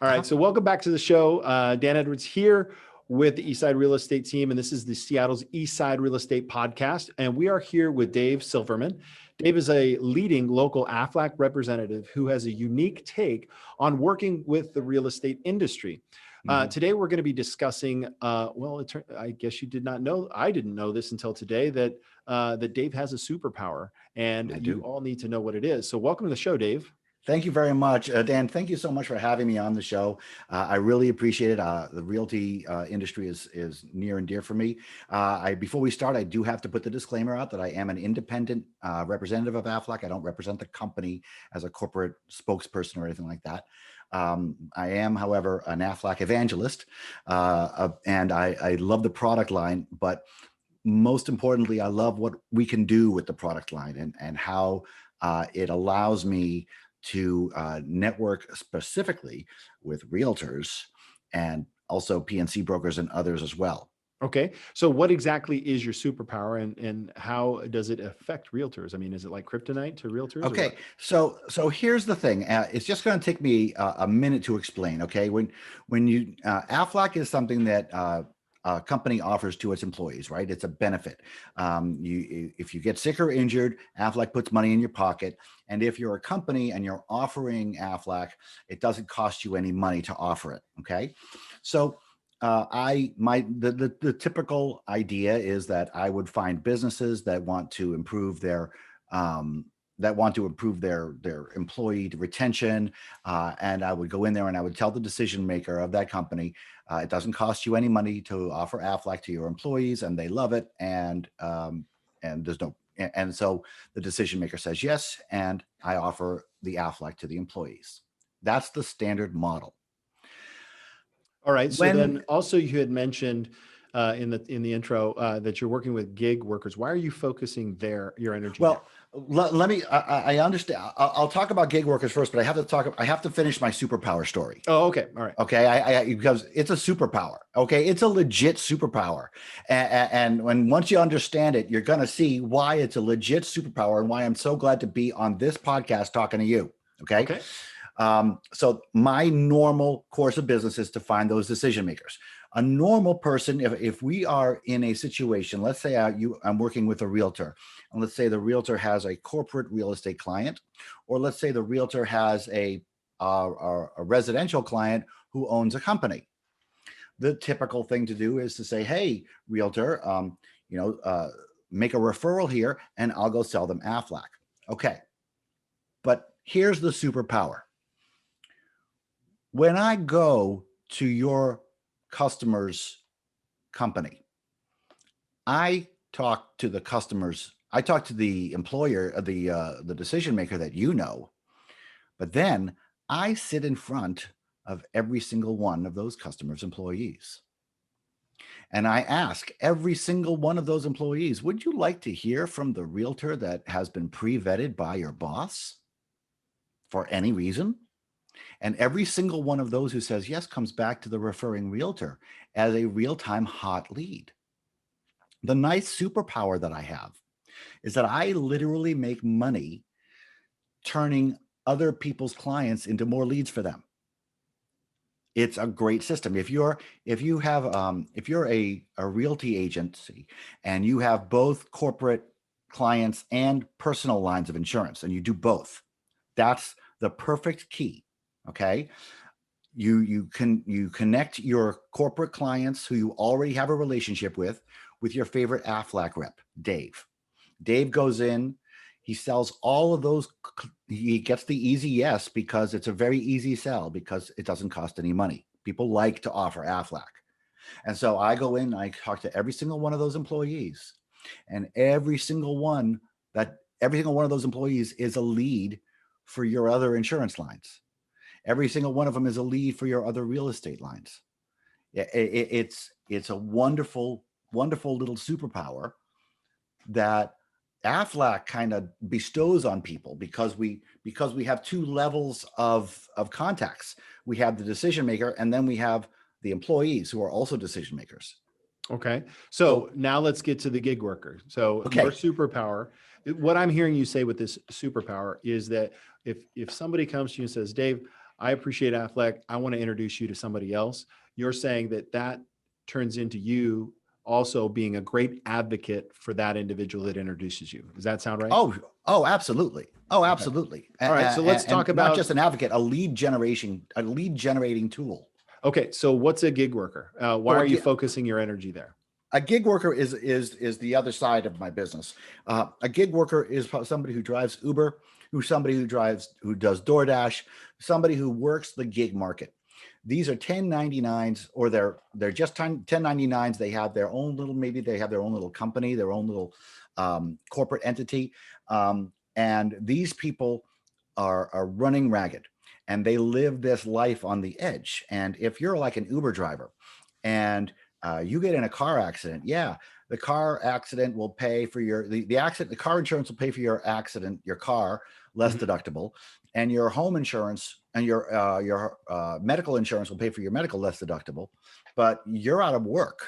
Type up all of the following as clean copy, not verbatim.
All right, so welcome back to the show. Dan Edwards here with the Eastside Real Estate team, and this is the Seattle's Eastside Real Estate podcast, and we are here with Dave Silverman. Dave is a leading local Aflac representative who has a unique take on working with the real estate industry. Today, we're going to be discussing, I guess you did not know, I didn't know this until today, that that Dave has a superpower, and you all need to know what it is. So welcome to the show, Dave. Thank you very much, Dan. Thank you so much for having me on the show. I really appreciate it. The realty industry is near and dear for me. Before we start, I do have to put the disclaimer out that I am an independent representative of Aflac. I don't represent the company as a corporate spokesperson or anything like that. I am, however, an Aflac evangelist, and I love the product line, but most importantly, I love what we can do with the product line and how it allows me to network specifically with realtors and also PNC brokers and others as well. Okay. So what exactly is your superpower and how does it affect realtors? I mean, is it like kryptonite to realtors? Okay. So here's the thing. It's just going to take me a minute to explain. Okay. When you, Aflac is something that a company offers to its employees, right? It's a benefit. If you get sick or injured, Aflac puts money in your pocket. And if you're a company and you're offering Aflac, it doesn't cost you any money to offer it. Okay. So the typical idea is that I would find businesses that want to improve their employee retention, and I would go in there and I would tell the decision maker of that company, it doesn't cost you any money to offer Aflac to your employees, and they love it, and so the decision maker says yes, and I offer the Aflac to the employees. That's the standard model. All right. So then also you had mentioned in the intro that you're working with gig workers. Why are you focusing your energy? Well, let me, I understand. I'll talk about gig workers first, but I have to finish my superpower story. Oh, okay. All right. Okay. Because it's a superpower. Okay. It's a legit superpower. And once you understand it, you're going to see why it's a legit superpower and why I'm so glad to be on this podcast talking to you. Okay. So my normal course of business is to find those decision makers. A normal person, if we are in a situation, let's say I'm working with a realtor, and let's say the realtor has a corporate real estate client, or let's say the realtor has a residential client who owns a company. The typical thing to do is to say, hey, realtor, make a referral here and I'll go sell them Aflac. Okay. But here's the superpower. When I go to your customer's company, I talk to the customers, I talk to the employer, the decision maker that you know, but then I sit in front of every single one of those customers' employees. And I ask every single one of those employees, would you like to hear from the realtor that has been pre-vetted by your boss for any reason? And every single one of those who says yes comes back to the referring realtor as a real-time hot lead. The nice superpower that I have is that I literally make money turning other people's clients into more leads for them. It's a great system. If you're a realty agency and you have both corporate clients and personal lines of insurance, and you do both, that's the perfect key. Okay. You connect your corporate clients who you already have a relationship with your favorite Aflac rep, Dave. Dave goes in, he sells all of those. He gets the easy yes, because it's a very easy sell because it doesn't cost any money. People like to offer Aflac. And so I go in, I talk to every single one of those employees, and every single one of those employees is a lead for your other insurance lines. Every single one of them is a lead for your other real estate lines. It's a wonderful, wonderful little superpower that Aflac kind of bestows on people because we have two levels of contacts. We have the decision maker, and then we have the employees who are also decision makers. Okay. So now let's get to the gig worker. So your superpower, what I'm hearing you say with this superpower is that if somebody comes to you and says, Dave, I appreciate Aflac. I want to introduce you to somebody else. You're saying that that turns into you also being a great advocate for that individual that introduces you. Does that sound right? Oh, absolutely. Oh, Okay. absolutely. All right. So let's And talk not about, just an advocate, a lead generating tool. okay. So what's a gig worker? Why So are you focusing your energy there? a gig worker is the other side of my business. A gig worker is somebody who drives Uber, somebody who does DoorDash, somebody who works the gig market. These are 1099s, or they're just 1099s. They have their own little, maybe they have their own little company, their own little corporate entity, and these people are running ragged, and they live this life on the edge. And if you're like an Uber driver, and you get in a car accident, yeah, the car accident will pay for the accident. The car insurance will pay for your accident, your car, less Mhm. deductible, and your home insurance and your medical insurance will pay for your medical, less deductible. But you're out of work,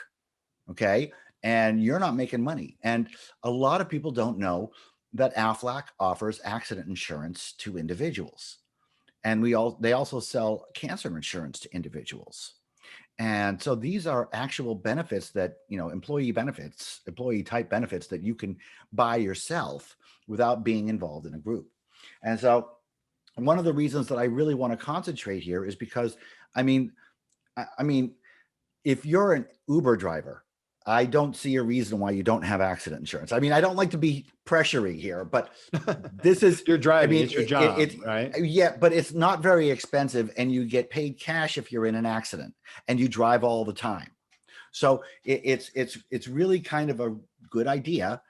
okay, and you're not making money. And a lot of people don't know that Aflac offers accident insurance to individuals, and they also sell cancer insurance to individuals. And so these are actual benefits that, employee type benefits that you can buy yourself without being involved in a group. And so one of the reasons that I really want to concentrate here is because, I mean, I mean, if you're an Uber driver, I don't see a reason why you don't have accident insurance. I mean, I don't like to be pressury here, but this is, You're I driving. mean, It's your job, it right? yeah, but it's not very expensive, and you get paid cash if you're in an accident, and you drive all the time. So it's really kind of a good idea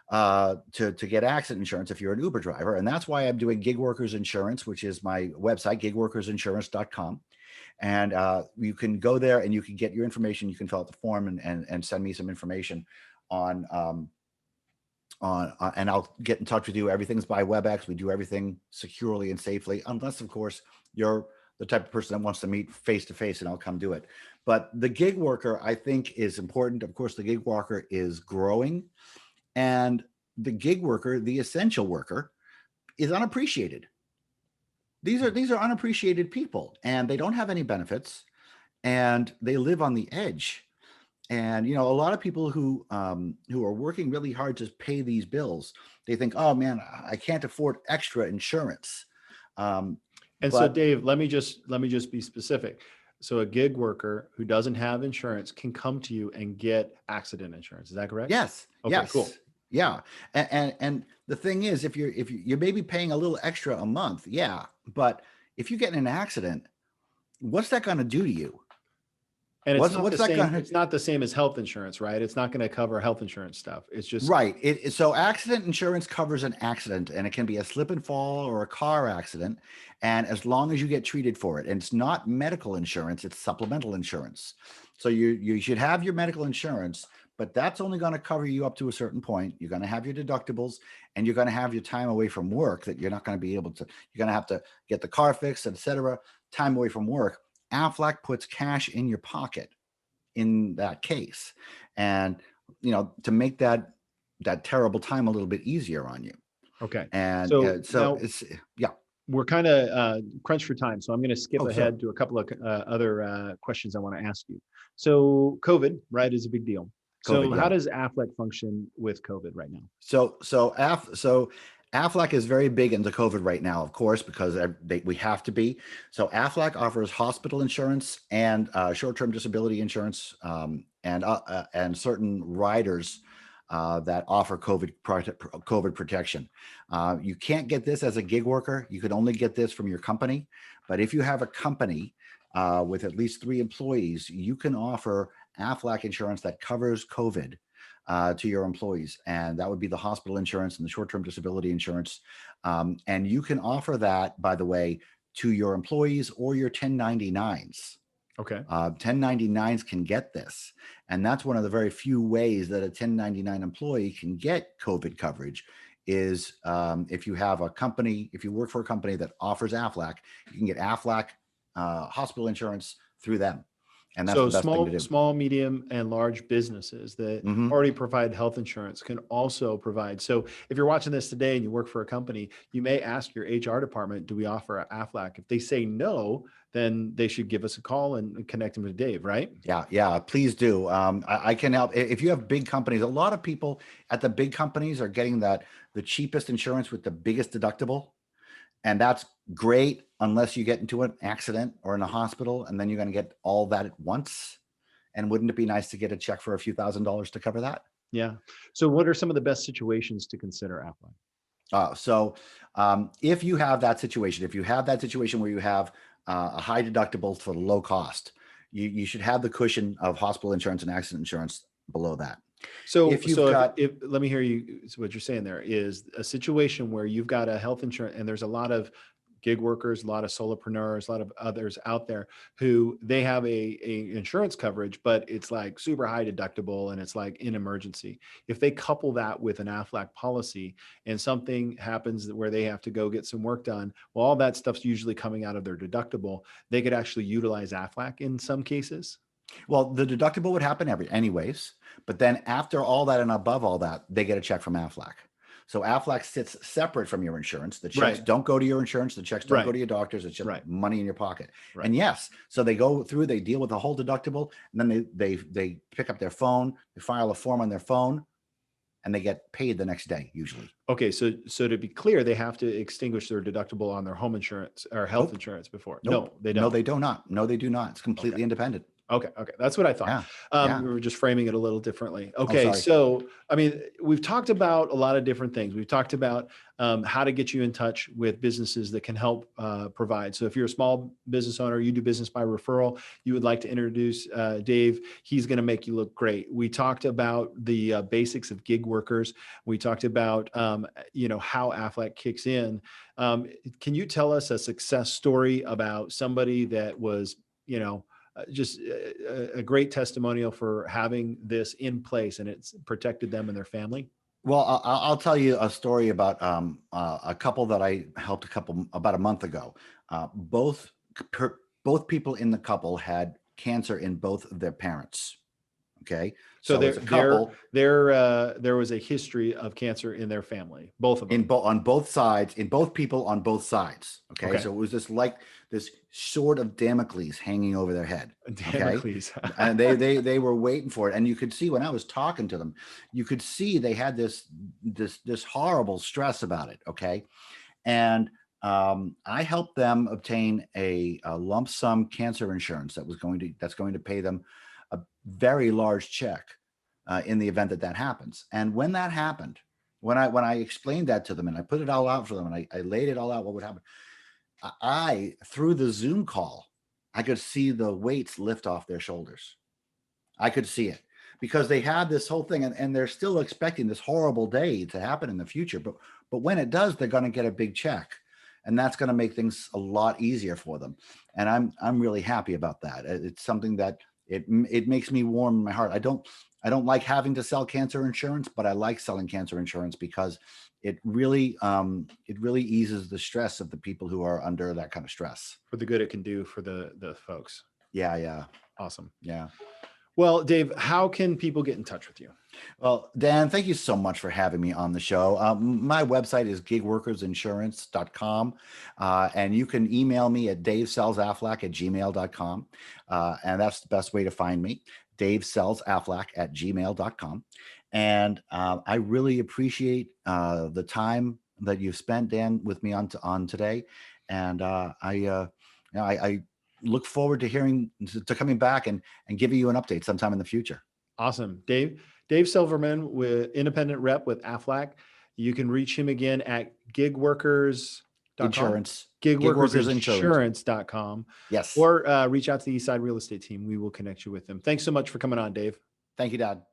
to get accident insurance if you're an Uber driver, and that's why I'm doing Gig Workers Insurance, which is my website, gigworkersinsurance.com. And you can go there and you can get your information. You can fill out the form and send me some information on and I'll get in touch with you. Everything's by WebEx. We do everything securely and safely, unless of course you're the type of person that wants to meet face to face, and I'll come do it. But the gig worker, I think, is important. Of course, the gig worker is growing, and the gig worker, the essential worker, is unappreciated. These are unappreciated people, and they don't have any benefits, and they live on the edge. And a lot of people who are working really hard to pay these bills, they think, oh man, I can't afford extra insurance. And so, But Dave, let me just be specific. So, a gig worker who doesn't have insurance can come to you and get accident insurance. Is that correct? yes, Okay, cool. yes, yeah. And the thing is, if you're maybe paying a little extra a month, yeah, but if you get in an accident, what's that going to do to you? And it's not the What's that same. going to It's not the same as health insurance, right? It's not going to cover health insurance stuff. It's just Right. So accident insurance covers an accident, and it can be a slip and fall or a car accident. And as long as you get treated for it, and it's not medical insurance, it's supplemental insurance. So you should have your medical insurance, but that's only going to cover you up to a certain point. You're going to have your deductibles, and you're going to have your time away from work that you're not going to be able to, you're going to have to get the car fixed, etc. Time away from work. Aflac puts cash in your pocket in that case, and to make that terrible time a little bit easier on you. okay. And So so now it's yeah. we're kind of crunched for time, so I'm going to skip Oh, sure. ahead to a couple of other questions I want to ask you. So, COVID, right, is a big deal. COVID, So, how yeah. does Aflac function with COVID right now? So Aflac is very big into COVID right now, of course, because we have to be. So Aflac offers hospital insurance and short-term disability insurance, and certain riders that offer COVID protection. You can't get this as a gig worker. You could only get this from your company. But if you have a company with at least 3 employees, you can offer Aflac insurance that covers COVID to your employees, and that would be the hospital insurance and the short-term disability insurance. And you can offer that, by the way, to your employees or your 1099s. Okay. 1099s can get this, and that's one of the very few ways that a 1099 employee can get COVID coverage. Is if you have a company, if you work for a company that offers Aflac, you can get Aflac hospital insurance through them. And that's So the best thing to do. small, medium, and large businesses that Mhm. already provide health insurance can also provide. So if you're watching this today and you work for a company, you may ask your HR department, do we offer Aflac? If they say no, then they should give us a call and connect them to Dave, right? Yeah, yeah, please do. I can help. If you have big companies, a lot of people at the big companies are getting the cheapest insurance with the biggest deductible. And that's great unless you get into an accident or in a hospital, and then you're going to get all that at once. And wouldn't it be nice to get a check for a few $1,000s to cover that? Yeah. So what are some of the best situations to consider Aflac? If you have that situation, where you have a high deductible for the low cost, you should have the cushion of hospital insurance and accident insurance below that. So, If you've got, if let me hear you, so what you're saying there is a situation where you've got a health insurance and there's a lot of gig workers, a lot of solopreneurs, a lot of others out there who they have a insurance coverage, but it's like super high deductible and it's like in emergency. If they couple that with an Aflac policy and something happens where they have to go get some work done, well, all that stuff's usually coming out of their deductible. They could actually utilize Aflac in some cases. well, the deductible would happen anyways, but then after all that and above all that, they get a check from Aflac. So Aflac sits separate from your insurance. The checks Right. don't go to your insurance. The checks don't go Right. to your doctors. It's just Right. money in your pocket. Right. And yes, so they go through, they deal with the whole deductible, and then they pick up their phone, they file a form on their phone, and they get paid the next day usually. Okay, so to be clear, they have to extinguish their deductible on their home insurance or health Nope. insurance before. Nope. No, they No, don't. they do not. No, they do not. It's Okay. completely independent. Okay. That's what I thought. Yeah. Yeah. We were just framing it a little differently. Oh, Okay, sorry. so I mean, we've talked about a lot of different things. We've talked about how to get you in touch with businesses that can help provide. So if you're a small business owner, you do business by referral, you would like to introduce Dave, he's going to make you look great. We talked about the basics of gig workers. We talked about how Aflac kicks in. Can you tell us a success story about somebody that was, just a great testimonial for having this in place and it's protected them and their family? Well, I'll tell you a story about a couple that I helped about a month ago. Both people in the couple had cancer in both of their parents. Okay, So so it's a couple there was a history of cancer in their family, both of them. on both sides, in both people on both sides. Okay, Okay. so it was just like this sword of Damocles hanging over their head. Okay, Damocles. and they were waiting for it, and you could see when I was talking to them, you could see they had this horrible stress about it. Okay, and I helped them obtain a lump sum cancer insurance that's going to pay them a very large check in the event that happens. And when that happened, when I explained that to them and I put it all out for them and I laid it all out, what would happen? I through the Zoom call, I could see the weights lift off their shoulders. I could see it because they had this whole thing and they're still expecting this horrible day to happen in the future. But when it does, they're going to get a big check. And that's going to make things a lot easier for them. And I'm really happy about that. It's something that it makes me warm in my heart. I don't like having to sell cancer insurance, but I like selling cancer insurance because it really eases the stress of the people who are under that kind of stress. For the good it can do for the folks. Yeah. Awesome. Yeah. Well, Dave, how can people get in touch with you? Well, Dan, thank you so much for having me on the show. My website is gigworkersinsurance.com. And you can email me at davesellsaflac@gmail.com. And that's the best way to find me, davesellsaflac@gmail.com. And I really appreciate the time that you've spent, Dan, with me on today. And I look forward to coming back and giving you an update sometime in the future. Awesome. Dave Silverman, with independent rep with Aflac. You can reach him again at gigworkers.com. Insurance. Gigworkersinsurance.com. Yes. Or reach out to the Eastside Real Estate team. We will connect you with them. Thanks so much for coming on, Dave. Thank you, Dad.